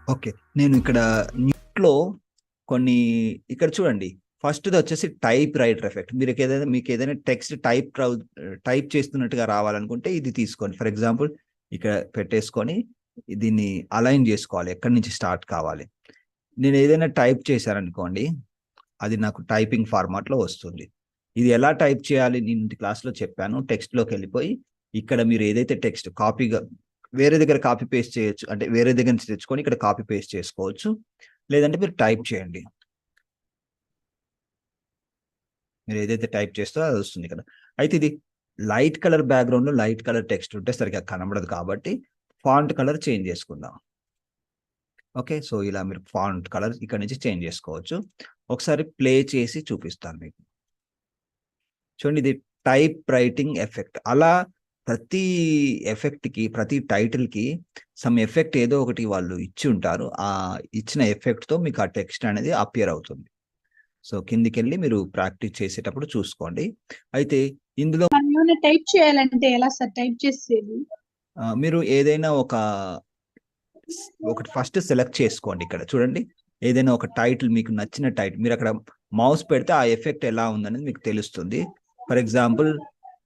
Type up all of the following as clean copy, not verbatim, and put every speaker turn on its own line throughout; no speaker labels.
Okay. నేను ఇక్కడ న్యూట్లో కొన్ని ఇక్కడ చూడండి. ఫస్ట్‌ది వచ్చేసి టైప్ రైటర్ ఎఫెక్ట్. మీకేదైనా టెక్స్ట్ టైప్ చేస్తున్నట్టుగా రావాలనుకుంటే ఇది తీసుకోండి. ఫర్ ఎగ్జాంపుల్ ఇక్కడ పెట్టేసుకొని దీన్ని అలైన్ చేసుకోవాలి. ఎక్కడి నుంచి స్టార్ట్ కావాలి. నేను ఏదైనా టైప్ చేశాననుకోండి, అది నాకు టైపింగ్ ఫార్మాట్‌లో వస్తుంది. ఇది ఎలా టైప్ చేయాలి నేను క్లాస్‌లో చెప్పాను. టెక్స్ట్‌లోకెళ్ళిపోయి ఇక్కడ మీరు ఏదైతే టెక్స్ట్ కాపీగా వేరే దగ్గర కాపీ పేస్ట్ చేయొచ్చు. అంటే వేరే దగ్గర నుంచి తెచ్చుకొని ఇక్కడ కాపీ పేస్ట్ చేసుకోవచ్చు. లేదంటే మీరు టైప్ చేయండి. మీరు ఏదైతే టైప్ చేస్తారో అది వస్తుంది కదా! అయితే ఇది లైట్ కలర్ బ్యాక్‌గ్రౌండ్‌లో లైట్ కలర్ టెక్స్ట్ ఉంటే సరిగ్గా కనబడదు కాబట్టి ఫాంట్ కలర్ చేంజ్ చేసుకుందాం. ఓకే. సో, ఇలా మీరు ఫాంట్ కలర్ ఇక్కడ నుంచి చేంజ్ చేసుకోవచ్చు. ఒకసారి ప్లే చేసి చూపిస్తాను మీకు. చూడండి ఇది టైప్ రైటింగ్ ఎఫెక్ట్. అలా ప్రతి ఎఫెక్ట్‌కి, ప్రతి టైటిల్‌కి సమ్ ఎఫెక్ట్ ఏదో ఒకటి వాళ్ళు ఇచ్చి ఉంటారు. ఆ ఇచ్చిన ఎఫెక్ట్‌తో మీకు ఆ టెక్స్ట్ అనేది అపియర్ అవుతుంది. సో, కిందికెళ్ళి మీరు ప్రాక్టీస్ చేసేటప్పుడు చూసుకోండి. అయితే ఇందులో
మనం ఏమైనా టైప్ చేయాలంటే ఎలా సార్ టైప్ చేసేది?
మీరు ఏదైనా ఒకటి ఫస్ట్ సెలెక్ట్ చేసుకోండి ఇక్కడ చూడండి. ఏదైనా ఒక టైటిల్ మీకు నచ్చిన టైటిల్ మీరక్కడ మౌస్ పెడితే ఆ ఎఫెక్ట్ ఎలా ఉందనేది మీకు తెలుస్తుంది. ఫర్ ఎగ్జాంపుల్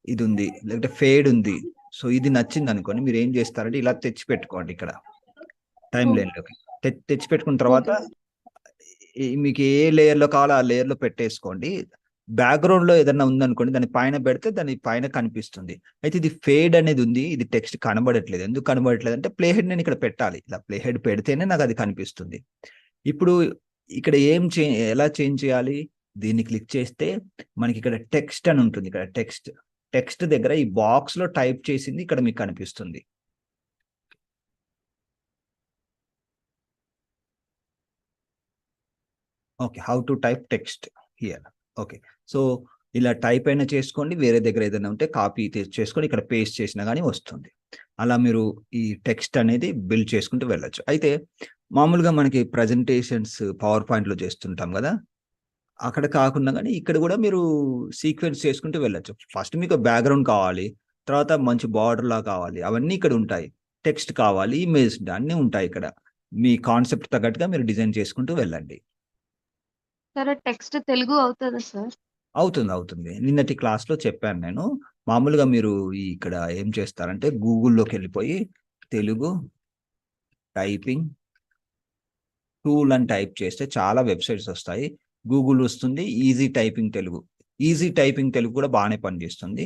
ఇదుంది. లేకపోతే ఫేడ్ ఉంది. సో, ఇది నచ్చిందనుకోండి మీరేం జేస్తారంటే ఇలా తెచ్చిపెట్టుకోండి ఇక్కడ టైమ్ లైన్‌లోకి. తెచ్చిపెట్టుకున్న తర్వాత
ఓకే.
మీకు ఏ లేయర్‌లో కావాలో ఆ లేయర్‌లో పెట్టేసుకోండి. బ్యాక్‌గ్రౌండ్‌లో ఏదన్నా ఉందనుకోండి దాని పైన పెడితే దాని పైన కనిపిస్తుంది. అయితే ఇది ఫేడ్ అనేది ఉంది. ఇది టెక్స్ట్ కనబడట్లేదు. ఎందుకు కనబడట్లేదంటే ప్లే హెడ్ నేను ఇక్కడ పెట్టాలి. ఇలా ప్లే హెడ్ పెడితేనే నాకది కనిపిస్తుంది. ఇప్పుడు ఇక్కడ ఎలా చేంజ్ చేయాలి? దీన్ని క్లిక్ చేస్తే మనకిక్కడ టెక్స్ట్ అని ఉంటుంది. ఇక్కడ టెక్స్ట్. టెక్స్ట్ దగ్గర ఈ బాక్స్‌లో టైప్ చేసింది ఇక్కడ మీకు కనిపిస్తుంది. Okay. How to type text here. Okay. So, ఇలా టైప్ అయినా చేసుకోండి. వేరే దగ్గర ఏదైనా ఉంటే కాపీ చేసుకొని ఇక్కడ పేస్ట్ చేసినా గాని వస్తుంది. అలా మీరు ఈ టెక్స్ట్ అనేది బిల్డ్ చేసుకుంటూ వెళ్ళొచ్చు. అయితే మామూలుగా మనకి ప్రెజెంటేషన్స్ పవర్ పాయింట్‌లో చేస్తుంటాం గదా! అక్కడ కాకుండా గాని ఇక్కడ గూడా మీరు సీక్వెన్స్ చేసుకుంటూ వెళ్ళొచ్చు. ఫస్ట్ మీకు బ్యాక్‌గ్రౌండ్ కావాలి. తర్వాత మంచి బార్డర్‌లా కావాలి. అవన్నీ ఇక్కడ ఉంటాయి. టెక్స్ట్ కావాలి, ఇమేజ్ అన్నీ ఉంటాయి ఇక్కడ. మీ కాన్సెప్ట్ తగ్గట్టుగా మీరు డిజైన్ చేసుకుంటూ వెళ్ళండి.
సరే టెక్స్ట్ తెలుగు అవుతదా సార్?
అవుతుంది. నిన్నటి క్లాస్‌లో చెప్పాను నేను. మామూలుగా మీరు ఇక్కడ ఏం చేస్తారంటే గూగుల్‌లోకెళ్ళిపోయి తెలుగు టైపింగ్ టూల్ అని టైప్ చేస్తే చాలా వెబ్‌సైట్స్ వస్తాయి. గూగుల్ వస్తుంది. ఈజీ టైపింగ్ తెలుగు కూడా బానే పనిచేస్తుంది.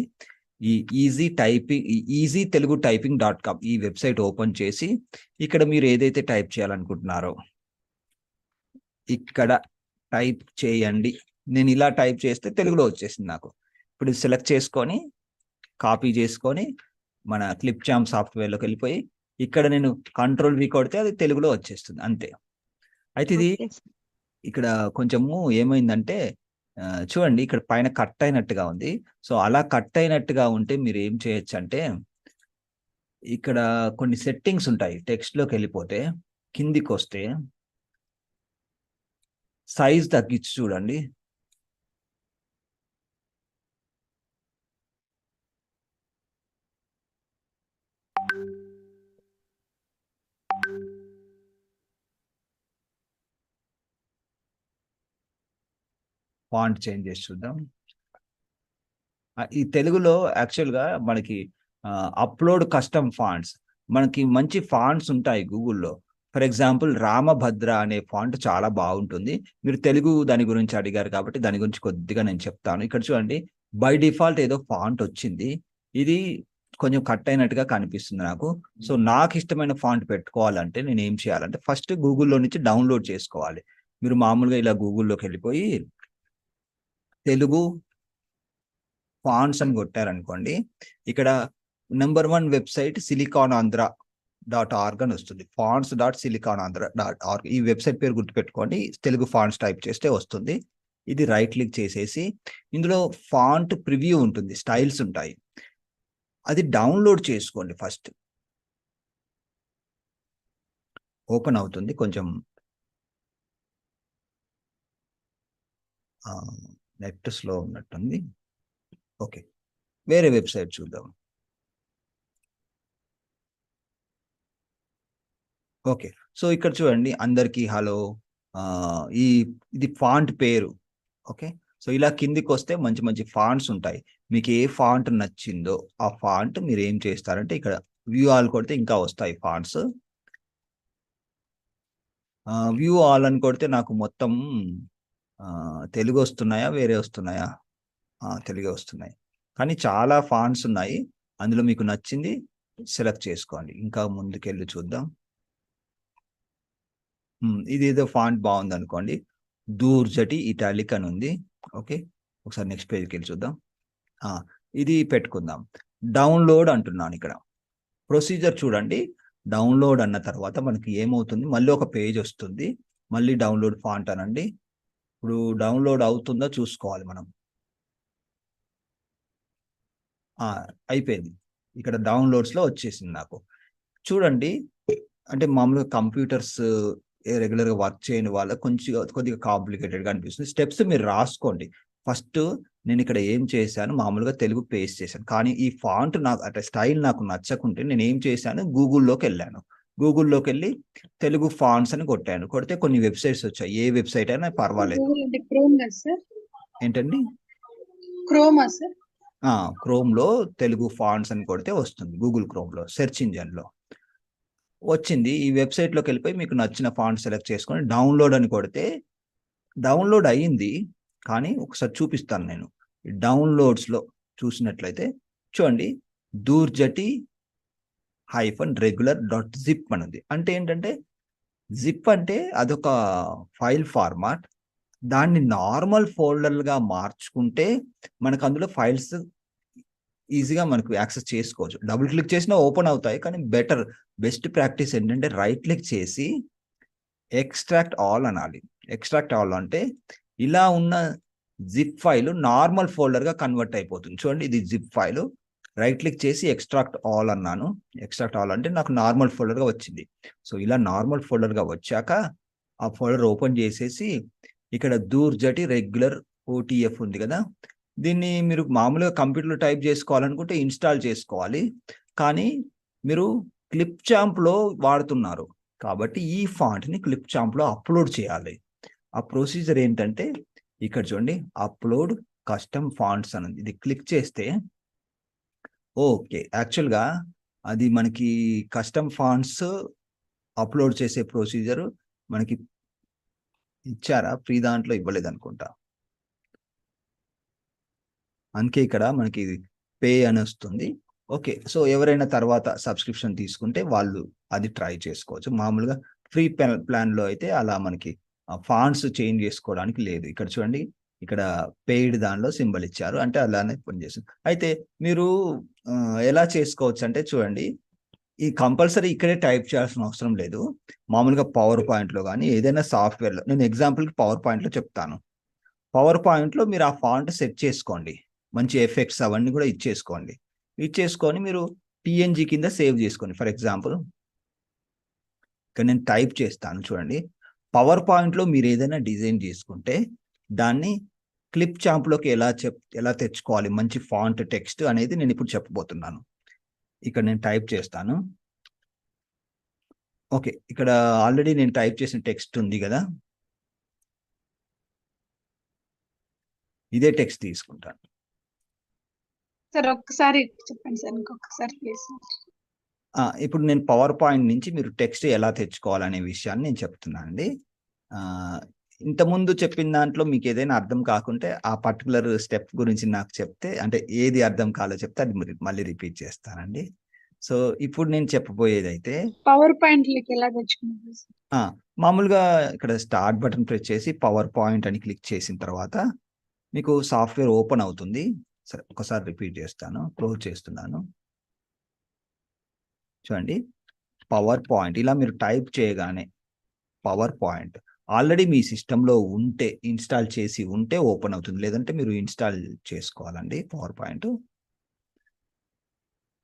ఈ easy Telugu typing dot com ఈ వెబ్‌సైట్ ఓపెన్ చేసి ఇక్కడ మీరు ఏదైతే టైప్ చేయాలనుకుంటున్నారో ఇక్కడ టైప్ చేయండి. నేను ఇలా టైప్ చేస్తే తెలుగులో వచ్చేసింది నాకు. ఇప్పుడు ఇది సెలెక్ట్ చేసుకొని కాపీ చేసుకొని మన క్లిప్‌చాంప్ సాఫ్ట్‌వేర్‌లోకెళ్ళిపోయి ఇక్కడ నేను కంట్రోల్ వి కొడితే అది తెలుగులో వచ్చేస్తుంది అంతే. అయితే ఇది
ఓకే సార్.
ఇక్కడ కొంచెము ఏమైందంటే చూడండి ఇక్కడ పైన కట్ అయినట్టుగా ఉంది. సో, అలా కట్ అయినట్టుగా ఉంటే మీరేం చేయొచ్చంటే, ఇక్కడ కొన్ని సెట్టింగ్స్ ఉంటాయి. టెక్స్ట్‌లోకెళ్ళిపోతే కిందికొస్తే సైజ్ తగ్గించి చూడండి. ఫాంట్ చేంజ్ చేసి చూద్దాం. ఈ తెలుగులో యాక్చువల్‌గా మనకి అప్‌లోడ్ కస్టమ్ ఫాంట్స్ మనకి మంచి ఫాంట్స్ ఉంటాయి గూగుల్‌లో. ఫర్ ఎగ్జాంపుల్ 'రామభద్ర' అనే ఫాంట్ చాలా బావుంటుంది. మీరు తెలుగు దాని గురించి అడిగారు కాబట్టి దాని గురించి కొద్దిగా నేను చెప్తాను. ఇక్కడ చూడండి బై డిఫాల్ట్ ఏదో ఫాంట్ వచ్చింది. ఇది కొంచెం కట్ అయినట్టుగా కనిపిస్తుంది నాకు. సో, నాకిష్టమైన ఫాంట్ పెట్టుకోవాలంటే నేనేం చేయాలంటే ఫస్ట్ గూగుల్‌లో నుంచి డౌన్‌లోడ్ చేసుకోవాలి. మీరు మామూలుగా ఇలా గూగుల్‌లోకెళ్ళిపోయి తెలుగు ఫాంట్స్ అని కొట్టారనుకోండి. ఇక్కడ నంబర్ 1 వెబ్‌సైట్ siliconaandhra.org అని వస్తుంది. fonts.siliconaandhra.org ఈ వెబ్‌సైట్ పేరు గుర్తుపెట్టుకోండి. తెలుగు ఫాంట్స్ టైప్ చేస్తే వస్తుంది. ఇది రైట్ క్లిక్ చేసేసి ఇందులో ఫాంట్ ప్రివ్యూ ఉంటుంది. స్టైల్స్ ఉంటాయి. అది డౌన్‌లోడ్ చేసుకోండి ఫస్ట్. ఓపెన్ అవుతుంది. కొంచెం నెట్ స్లో ఉన్నట్టుంది. ఓకే. వేరే వెబ్‌సైట్ చూద్దాం. ఓకే. సో, ఇక్కడ చూడండి అందరికీ హలో. ఈ ఇది ఫాంట్ పేరు. ఓకే. సో, ఇలా కిందికొస్తే మంచి మంచి ఫాంట్స్ ఉంటాయి. మీకు ఏ ఫాంట్ నచ్చిందో ఆ ఫాంట్ మీరేం చేస్తారంటే ఇక్కడ వ్యూ ఆల్ కొడితే ఇంకా వస్తాయి ఫాంట్స్. వ్యూ ఆల్ అని కొడితే నాకు మొత్తం తెలుగు వస్తున్నాయా? వేరే వస్తున్నాయా? తెలుగే వస్తున్నాయి. కానీ చాలా ఫాంట్స్ ఉన్నాయి. అందులో మీకు నచ్చింది సెలెక్ట్ చేసుకోండి. ఇంకా ముందుకెళ్ళి చూద్దాం. ఇదేదో ఫాంట్ బాగుందనుకోండి. దూర్జటి ఇటాలిక్ అని ఉంది. ఓకే. ఒకసారి నెక్స్ట్ పేజ్‌కెళ్ళి చూద్దాం. ఇది పెట్టుకుందాం. డౌన్‌లోడ్ అంటున్నాను ఇక్కడ. ప్రొసీజర్ చూడండి. డౌన్‌లోడ్ అన్న తర్వాత మనకి ఏమవుతుంది, మళ్ళీ ఒక పేజ్ వస్తుంది. మళ్ళీ డౌన్‌లోడ్ ఫాంట్ అనండి. ఇప్పుడు డౌన్‌లోడ్ అవుతుందో చూసుకోవాలి మనం. అయిపోయింది. ఇక్కడ డౌన్‌లోడ్స్‌లో వచ్చేసింది నాకు. చూడండి, అంటే మామూలుగా కంప్యూటర్స్ రెగ్యులర్‌గా వర్క్ చేయని వాళ్ళకి కొద్దిగా కాంప్లికేటెడ్‌గా అనిపిస్తుంది. స్టెప్స్ మీరు రాసుకోండి. ఫస్ట్ నేనిక్కడ ఏం చేశాను, మామూలుగా తెలుగు పేస్ట్ చేశాను. కానీ ఈ ఫాంట్ నాకు అంటే స్టైల్ నాకు నచ్చకుంటే నేనేం చేశాను, గూగుల్‌లోకెళ్ళాను. గూగుల్‌లోకెళ్ళి తెలుగు ఫాంట్స్ అని కొట్టాను. కొడితే కొన్ని వెబ్‌సైట్స్ వచ్చాయి. ఏ వెబ్‌సైట్ అయినా పర్వాలేదు.
గూగుల్ అంటే క్రోమ్ కదా సార్?
ఏంటండి?
క్రోమా సార్?
క్రోమ్‌లో తెలుగు ఫాంట్స్ అని కొడితే వస్తుంది. గూగుల్ క్రోమ్‌లో సెర్చ్ ఇంజిన్‌లో. వచ్చింది. ఈ వెబ్‌సైట్‌లోకెళ్ళిపోయి మీకు నచ్చిన ఫాంట్ సెలెక్ట్ చేసుకొని డౌన్‌లోడ్ అని కొడితే డౌన్‌లోడ్ అయింది. కానీ ఒకసారి చూపిస్తాను నేను. ఈ డౌన్‌లోడ్స్‌లో చూసినట్లయితే చూడండి, దూర్జటి -regular.zip అని ఉంది. అంటే ఏంటంటే జిప్ అంటే అదొక ఫైల్ ఫార్మాట్. దాన్ని నార్మల్ ఫోల్డర్‌లుగా మార్చుకుంటే మనకు అందులో ఫైల్స్ ఈజీగా మనకు యాక్సెస్ చేసుకోవచ్చు. డబుల్ క్లిక్ చేసినా ఓపెన్ అవుతాయి. కానీ బెస్ట్ ప్రాక్టీస్ ఏంటంటే రైట్ క్లిక్ చేసి ఎక్స్ట్రాక్ట్ ఆల్ అనాలి. ఎక్స్ట్రాక్ట్ ఆల్ అంటే ఇలా ఉన్న జిప్ ఫైల్ నార్మల్ ఫోల్డర్‌గా కన్వర్ట్ అయిపోతుంది. చూడండి, ఇది జిప్ ఫైల్. రైట్ క్లిక్ చేసి ఎక్స్ట్రాక్ట్ ఆల్ అన్నాను. ఎక్స్ట్రాక్ట్ ఆల్ అంటే నాకు నార్మల్ ఫోల్డర్‌గా వచ్చింది. సో, ఇలా నార్మల్ ఫోల్డర్‌గా వచ్చాక ఆ ఫోల్డర్ ఓపెన్ చేసేసి ఇక్కడ దూర్జటి రెగ్యులర్ ఓటీఎఫ్ ఉంది కదా! దీన్ని మీరు మామూలుగా కంప్యూటర్‌లో టైప్ చేసుకోవాలనుకుంటే ఇన్‌స్టాల్ చేసుకోవాలి. కానీ మీరు క్లిప్ చాంప్‌లో వాడుతున్నారు. కాబట్టి ఈ ఫాంట్‌ని క్లిప్ చాంప్‌లో అప్‌లోడ్ చేయాలి. ఆ ప్రొసీజర్ ఏంటంటే ఇక్కడ చూడండి, అప్‌లోడ్ కస్టమ్ ఫాంట్స్ అని ఉంది. ఇది క్లిక్ చేస్తే ఓకే. యాక్చువల్‌గా అది మనకి కస్టమ్ ఫాంట్స్ అప్‌లోడ్ చేసే ప్రొసీజర్ మనకి ఇచ్చారా? ఫ్రీ దాంట్లో ఇవ్వలేదనుకుంటా. అందుకే ఇక్కడ మనకి పే అని వస్తుంది. ఓకే. సో, ఎవరైనా తర్వాత సబ్స్క్రిప్షన్ తీసుకుంటే వాళ్ళు అది ట్రై చేసుకోవచ్చు. మామూలుగా ఫ్రీ ప్లాన్‌లో అయితే అలా మనకి ఫాంట్స్ చేంజ్ చేసుకోవడానికి లేదు. ఇక్కడ చూడండి, ఇక్కడ పెయిడ్ దానిలో సింబల్ ఇచ్చారు. అంటే అలానే పనిచేస్తుంది. అయితే మీరు ఎలా చేసుకోవచ్చంటే చూడండి, ఈ కంపల్సరీ ఇక్కడే టైప్ చేయాల్సిన అవసరం లేదు. మామూలుగా పవర్ పాయింట్‌లో గాని ఏదైనా సాఫ్ట్‌వేర్‌లో నేను ఎగ్జాంపుల్‌కి పవర్ పాయింట్‌లో చెప్తాను. పవర్ పాయింట్‌లో మీరు ఆ ఫాంట్ సెట్ చేసుకోండి. మంచి ఎఫెక్ట్స్ అవన్నీ కూడా ఇచ్చేసుకోండి. ఇచ్చేసుకొని మీరు పీఎన్‌జీ కింద సేవ్ చేసుకోండి. ఫర్ ఎగ్జాంపుల్ ఇక్కడ నేను టైప్ చేస్తాను చూడండి. పవర్ పాయింట్‌లో మీరేదైనా డిజైన్ చేసుకుంటే దాన్ని క్లిప్ చాంప్‌లోకి ఎలా తెచ్చుకోవాలి మంచి ఫాంట్ టెక్స్ట్ అనేది నేనిప్పుడు చెప్పబోతున్నాను. ఇక్కడ నేను టైప్ చేస్తాను. ఓకే. ఇక్కడ ఆల్రెడీ నేను టైప్ చేసిన టెక్స్ట్ ఉంది గదా! ఇదే టెక్స్ట్ తీసుకుంటాను.
సార్ ఒక్కసారి చెప్పండి సార్. ఇంకొకసారి ప్లీజ్.
ఇప్పుడు నేను పవర్ పాయింట్ నుంచి మీరు టెక్స్ట్ ఎలా తెచ్చుకోవాలనే విషయాన్ని నేను చెప్తున్నానండి. ఆహ్, ఇంతకుముందు చెప్పిన దాంట్లో మీకేదైనా అర్థం కాకుంటే ఆ పర్టిక్యులర్ స్టెప్ గురించి నాకు చెప్తే అంటే ఏది అర్థం కాలో చెప్తే అది మళ్ళీ రిపీట్ చేస్తానండి. సో, ఇప్పుడు నేను చెప్పబోయేదైతే
పవర్ పాయింట్‌లోకి ఎలా తెచ్చుకున్నారు సార్?
ఆ! మామూలుగా ఇక్కడ స్టార్ట్ బటన్ ప్రెస్ చేసి పవర్ పాయింట్ అని క్లిక్ చేసిన తర్వాత మీకు సాఫ్ట్‌వేర్ ఓపెన్ అవుతుంది. సరే, ఒకసారి రిపీట్ చేస్తాను. క్లోజ్ చేస్తున్నాను. చూడండి, పవర్ పాయింట్ ఇలా మీరు టైప్ చేయగానే పవర్ పాయింట్ ఆల్రెడీ మీ సిస్టమ్‌లో ఉంటే ఇన్‌స్టాల్ చేసి ఉంటే ఓపెన్ అవుతుంది. లేదంటే మీరు ఇన్‌స్టాల్ చేసుకోవాలండి పవర్ పాయింట్.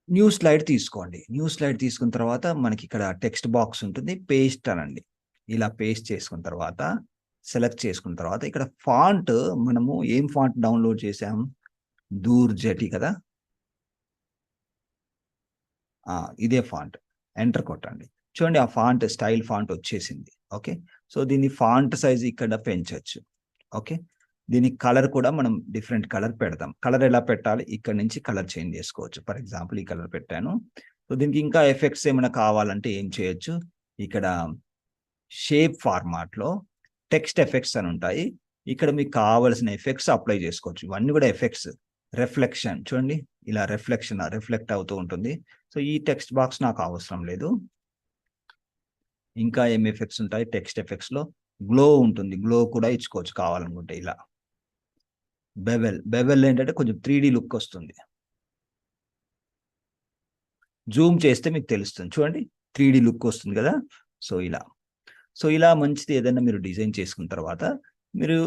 న్యూ స్లైడ్ తీసుకోండి. న్యూ స్లైడ్ తీసుకున్న తర్వాత మనకిక్కడ టెక్స్ట్ బాక్స్ ఉంటుంది. పేస్ట్ అనండి. ఇలా పేస్ట్ చేసుకున్న తర్వాత సెలెక్ట్ చేసుకున్న తర్వాత ఇక్కడ ఫాంట్ మనము ఏం ఫాంట్ డౌన్‌లోడ్ చేసాం? దూర్జటి కదా! ఇదే ఫాంట్. ఎంటర్ కొట్టండి. చూడండి ఆ ఫాంట్ స్టైల్ ఫాంట్ వచ్చేసింది. ఓకే. సో దీని ఫాంట్ సైజ్ ఇక్కడ పెంచొచ్చు. ఓకే. దీని కలర్ కూడా మనం డిఫరెంట్ కలర్ పెడదాం. కలర్ ఎలా పెట్టాలి? ఇక్కడ నుంచి కలర్ చేంజ్ చేసుకోవచ్చు. ఫర్ ఎగ్జాంపుల్ ఈ కలర్ పెట్టాను. సో దీనికి ఇంకా ఎఫెక్ట్స్ ఏమైనా కావాలంటే ఏం చేయొచ్చు? ఇక్కడ షేప్ ఫార్మాట్లో టెక్స్ట్ ఎఫెక్ట్స్ అని ఉంటాయి. ఇక్కడ మీకు కావాల్సిన ఎఫెక్ట్స్ అప్లై చేసుకోవచ్చు. ఇవన్నీ కూడా ఎఫెక్ట్స్. రిఫ్లెక్షన్ చూడండి, ఇలా రిఫ్లెక్ట్ అవుతూ ఉంటుంది. సో ఈ టెక్స్ట్ బాక్స్ నాకు అవసరం లేదు. ఇంకా ఏం ఎఫెక్ట్స్ ఉంటాయి? టెక్స్ట్ ఎఫెక్ట్స్ లో గ్లో ఉంటుంది. గ్లో కూడా ఇచ్చుకోవచ్చు కావాలనుకుంటే. ఇలా బెవెల్ ఏంటంటే కొంచెం 3D లుక్ వస్తుంది. జూమ్ చేస్తే మీకు తెలుస్తుంది. చూడండి 3D లుక్ వస్తుంది కదా. సో ఇలా మంచిది ఏదైనా మీరు డిజైన్ చేసుకున్న తర్వాత మీరు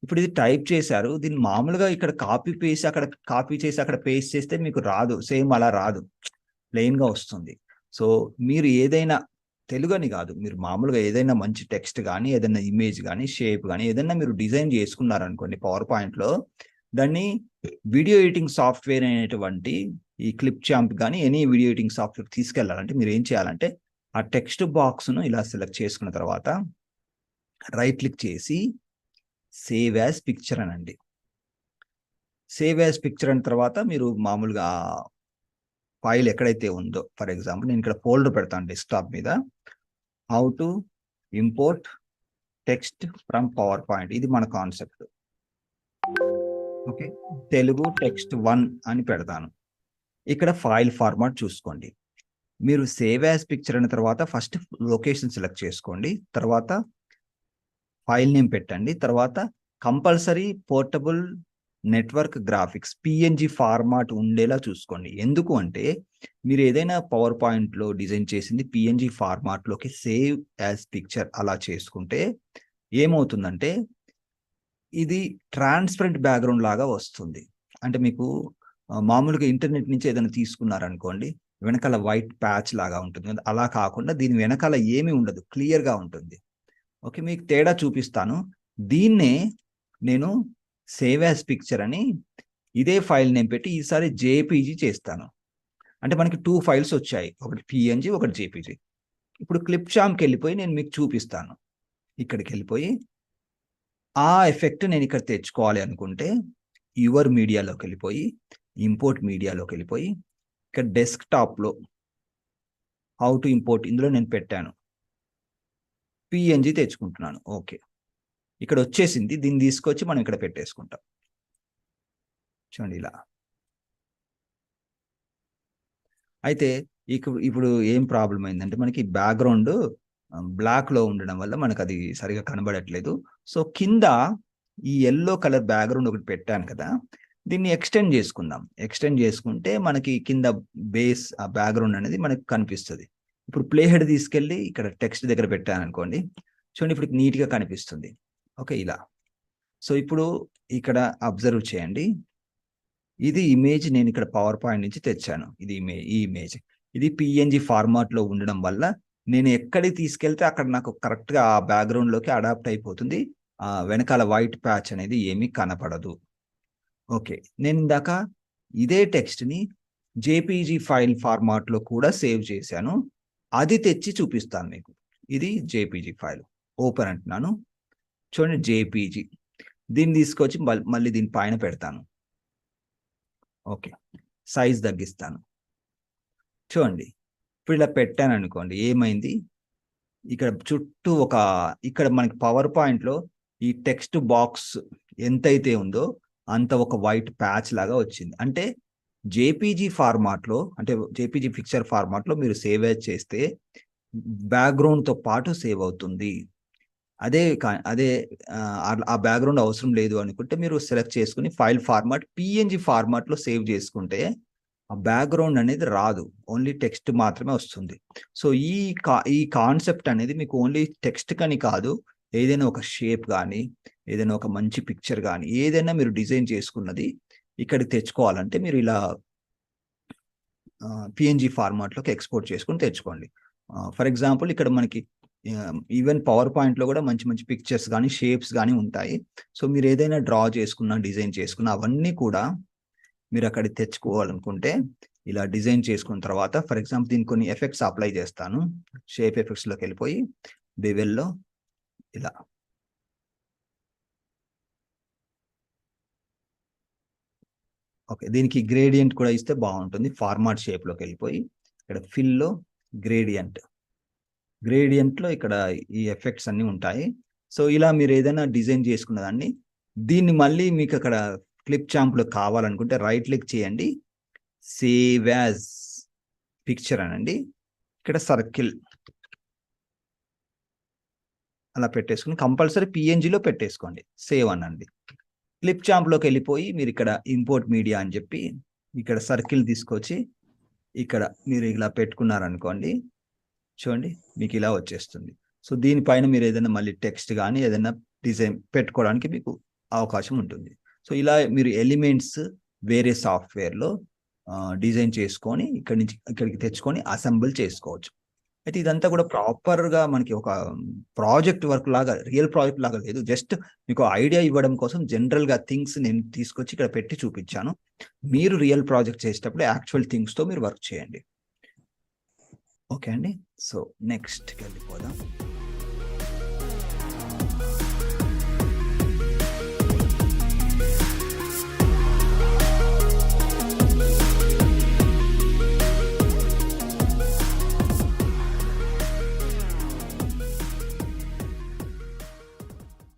ఇప్పుడు ఇది టైప్ చేశారు. దీన్ని మామూలుగా ఇక్కడ కాపీ చేసి అక్కడ పేస్ట్ చేస్తే మీకు రాదు. సేమ్ అలా రాదు, ప్లెయిన్గా వస్తుంది. సో మీరు ఏదైనా తెలుగు అని కాదు, మీరు మామూలుగా ఏదైనా మంచి టెక్స్ట్ కానీ, ఏదైనా ఇమేజ్ కానీ, షేప్ కానీ ఏదైనా మీరు డిజైన్ చేసుకున్నారనుకోండి పవర్ పాయింట్లో, దాన్ని వీడియో ఎడిటింగ్ సాఫ్ట్వేర్ అనేటువంటి ఈ క్లిప్ చాంప్ కానీ ఎనీ వీడియో ఎడిటింగ్ సాఫ్ట్వేర్ తీసుకెళ్లాలంటే మీరు ఏం చేయాలంటే ఆ టెక్స్ట్ బాక్స్ను ఇలా సెలెక్ట్ చేసుకున్న తర్వాత రైట్ క్లిక్ చేసి సేవ్ యాజ్ పిక్చర్ అనండి. సేవ్ యాజ్ పిక్చర్ అన్న తర్వాత మీరు మామూలుగా ఫైల్ ఎక్కడైతే ఉందో, ఫర్ ఎగ్జాంపుల్ నేను ఇక్కడ ఫోల్డర్ పెడతాను డెస్క్టాప్ మీద, how to import text from power point. ఇది మన కాన్సెప్ట్. ఓకే, తెలుగు టెక్స్ట్ 1 అని పెడతాను. ఇక్కడ ఫైల్ ఫార్మాట్ చూసుకోండి. మీరు సేవ్ యాజ్ పిక్చర్ అయిన తర్వాత ఫస్ట్ లొకేషన్ సెలెక్ట్ చేసుకోండి, తర్వాత ఫైల్ నేమ్ పెట్టండి, తర్వాత compulsory portable network graphics PNG format ఉండేలా చూసుకోండి. ఎందుకు అంటే మీరు ఏదైనా పవర్ పాయింట్లో డిజైన్ చేసింది పిఎన్జి ఫార్మాట్లోకి సేవ్ యాజ్ పిక్చర్ అలా చేసుకుంటే ఏమవుతుందంటే ఇది ట్రాన్స్పరెంట్ బ్యాక్గ్రౌండ్ లాగా వస్తుంది. అంటే మీకు మామూలుగా ఇంటర్నెట్ నుంచి ఏదైనా తీసుకున్నారనుకోండి, వెనకాల వైట్ ప్యాచ్ లాగా ఉంటుంది కదా, అలా కాకుండా దీని వెనకాల ఏమీ ఉండదు, క్లియర్గా ఉంటుంది. ఓకే, మీకు తేడా చూపిస్తాను. దీన్నే నేను సేవ్ యాజ్ పిక్చర్ అని ఇదే ఫైల్ నేమ్ పెట్టి ఈసారి జేపీజీ చేస్తాను. అంటే మనకి 2 ఫైల్స్ వచ్చాయి, ఒకటి పిఎన్జి, ఒకటి జేపీజీ. ఇప్పుడు క్లిప్ చాంప్కి వెళ్ళిపోయి నేను మీకు చూపిస్తాను. ఇక్కడికి వెళ్ళిపోయి ఆ ఎఫెక్ట్ నేను ఇక్కడ తెచ్చుకోవాలి అనుకుంటే యువర్ మీడియాలోకి వెళ్ళిపోయి ఇంపోర్ట్ మీడియాలోకి వెళ్ళిపోయి ఇక్కడ డెస్క్టాప్లో హౌ టు ఇంపోర్ట్ ఇందులో నేను పెట్టాను, పిఎన్జి తెచ్చుకుంటున్నాను. ఓకే, ఇక్కడ వచ్చేసింది. దీన్ని తీసుకొచ్చి మనం ఇక్కడ పెట్టేసుకుంటాం. చూడండి ఇలా. అయితే ఇప్పుడు ఏం ప్రాబ్లం అయిందంటే మనకి బ్యాక్గ్రౌండ్ బ్లాక్లో ఉండడం వల్ల మనకు అది సరిగా కనబడట్లేదు. సో కింద ఈ ఎల్లో కలర్ బ్యాక్గ్రౌండ్ ఒకటి పెట్టాను కదా, దీన్ని ఎక్స్టెండ్ చేసుకుందాం. ఎక్స్టెండ్ చేసుకుంటే మనకి కింద బేస్ ఆ బ్యాక్గ్రౌండ్ అనేది మనకి కనిపిస్తుంది. ఇప్పుడు ప్లే హెడ్ తీసుకెళ్ళి ఇక్కడ టెక్స్ట్ దగ్గర పెట్టాను అనుకోండి, చూడండి ఇప్పుడు నీట్గా కనిపిస్తుంది. ఓకే, ఇలా. సో ఇప్పుడు ఇక్కడ అబ్జర్వ్ చేయండి, ఇది ఇమేజ్ నేను ఇక్కడ పవర్ పాయింట్ నుంచి తెచ్చాను. ఇది ఈ ఇమేజ్ ఇది పిఎన్జి ఫార్మాట్లో ఉండడం వల్ల నేను ఎక్కడికి తీసుకెళ్తే అక్కడ నాకు కరెక్ట్గా ఆ బ్యాక్గ్రౌండ్లోకి అడాప్ట్ అయిపోతుంది. వెనకాల వైట్ ప్యాచ్ అనేది ఏమీ కనపడదు. ఓకే, నేను ఇందాక ఇదే టెక్స్ట్ని జేపీజీ ఫైల్ ఫార్మాట్లో కూడా సేవ్ చేశాను. అది తెచ్చి చూపిస్తాను మీకు. ఇది జేపీజీ ఫైల్ ఓపెన్ అంటున్నాను. చూడండి జేపీజీ. దీన్ని తీసుకొచ్చి మళ్ళీ దీని పైన పెడతాను. ఓకే, సైజ్ తగ్గిస్తాను. చూడండి ఇప్పుడు ఇలా పెట్టాను అనుకోండి, ఏమైంది ఇక్కడ చుట్టూ ఇక్కడ మనకి పవర్ పాయింట్లో ఈ టెక్స్ట్ బాక్స్ ఎంతైతే ఉందో అంత ఒక వైట్ ప్యాచ్ లాగా వచ్చింది. అంటే జేపీజీ ఫార్మాట్లో, అంటే జేపీజీ పిక్చర్ ఫార్మాట్లో మీరు సేవ్ చేస్తే బ్యాక్గ్రౌండ్తో పాటు సేవ్ అవుతుంది. అదే ఆ బ్యాక్గ్రౌండ్ అవసరం లేదు అనుకుంటే మీరు సెలెక్ట్ చేసుకుని ఫైల్ ఫార్మాట్ పిఎన్జి ఫార్మాట్లో సేవ్ చేసుకుంటే ఆ బ్యాక్గ్రౌండ్ అనేది రాదు, ఓన్లీ టెక్స్ట్ మాత్రమే వస్తుంది. సో ఈ కాన్సెప్ట్ అనేది మీకు ఓన్లీ టెక్స్ట్ కని కాదు, ఏదైనా ఒక షేప్ కానీ, ఏదైనా ఒక మంచి పిక్చర్ కానీ, ఏదైనా మీరు డిజైన్ చేసుకున్నది ఇక్కడికి తెచ్చుకోవాలంటే మీరు ఇలా పిఎన్జి ఫార్మాట్లోకి ఎక్స్పోర్ట్ చేసుకుని తెచ్చుకోండి. ఫర్ ఎగ్జాంపుల్ ఇక్కడ మనకి ఈవెన్ పవర్ పాయింట్లో కూడా మంచి మంచి పిక్చర్స్ కానీ షేప్స్ కానీ ఉంటాయి. సో మీరు ఏదైనా డ్రా చేసుకున్నా, డిజైన్ చేసుకున్నా అవన్నీ కూడా మీరు అక్కడికి తెచ్చుకోవాలనుకుంటే ఇలా డిజైన్ చేసుకున్న తర్వాత ఫర్ ఎగ్జాంపుల్ దీనికి కొన్ని ఎఫెక్ట్స్ అప్లై చేస్తాను. షేప్ ఎఫెక్ట్స్లోకి వెళ్ళిపోయి బెవెల్లో ఇలా ఓకే, దీనికి గ్రేడియంట్ కూడా ఇస్తే బాగుంటుంది. ఫార్మాట్ షేప్లోకి వెళ్ళిపోయి ఇక్కడ ఫిల్లో గ్రేడియంట్లో ఇక్కడ ఈ ఎఫెక్ట్స్ అన్నీ ఉంటాయి. సో ఇలా మీరు ఏదైనా డిజైన్ చేసుకున్న దాన్ని దీన్ని మళ్ళీ మీకు అక్కడ క్లిప్ చాంప్లో కావాలనుకుంటే రైట్ క్లిక్ చేయండి, సేవ్ యాజ్ పిక్చర్ అనండి, ఇక్కడ సర్కిల్ అలా పెట్టేసుకుని కంపల్సరీ పిఎన్జిలో పెట్టేసుకోండి, సేవ్ అనండి. క్లిప్ చాంప్లోకి వెళ్ళిపోయి మీరు ఇక్కడ ఇంపోర్ట్ మీడియా అని చెప్పి ఇక్కడ సర్కిల్ తీసుకొచ్చి ఇక్కడ మీరు ఇలా పెట్టుకున్నారనుకోండి, చూడండి మీకు ఇలా వచ్చేస్తుంది. సో దీనిపైన మీరు ఏదైనా మళ్ళీ టెక్స్ట్ కానీ ఏదైనా డిజైన్ పెట్టుకోవడానికి మీకు అవకాశం ఉంటుంది. సో ఇలా మీరు ఎలిమెంట్స్ వేరే సాఫ్ట్వేర్లో డిజైన్ చేసుకొని ఇక్కడి నుంచి ఇక్కడికి తెచ్చుకొని అసెంబుల్ చేసుకోవచ్చు. అయితే ఇదంతా కూడా ప్రాపర్గా మనకి ఒక ప్రాజెక్ట్ వర్క్ లాగా, రియల్ ప్రాజెక్ట్ లాగా లేదు, జస్ట్ మీకు ఐడియా ఇవ్వడం కోసం జనరల్గా థింగ్స్ నేను తీసుకొచ్చి ఇక్కడ పెట్టి చూపించాను. మీరు రియల్ ప్రాజెక్ట్ చేసేటప్పుడు యాక్చువల్ థింగ్స్తో మీరు వర్క్ చేయండి. ఓకే అండి, సో నెక్స్ట్కి వెళ్ళిపోదాం.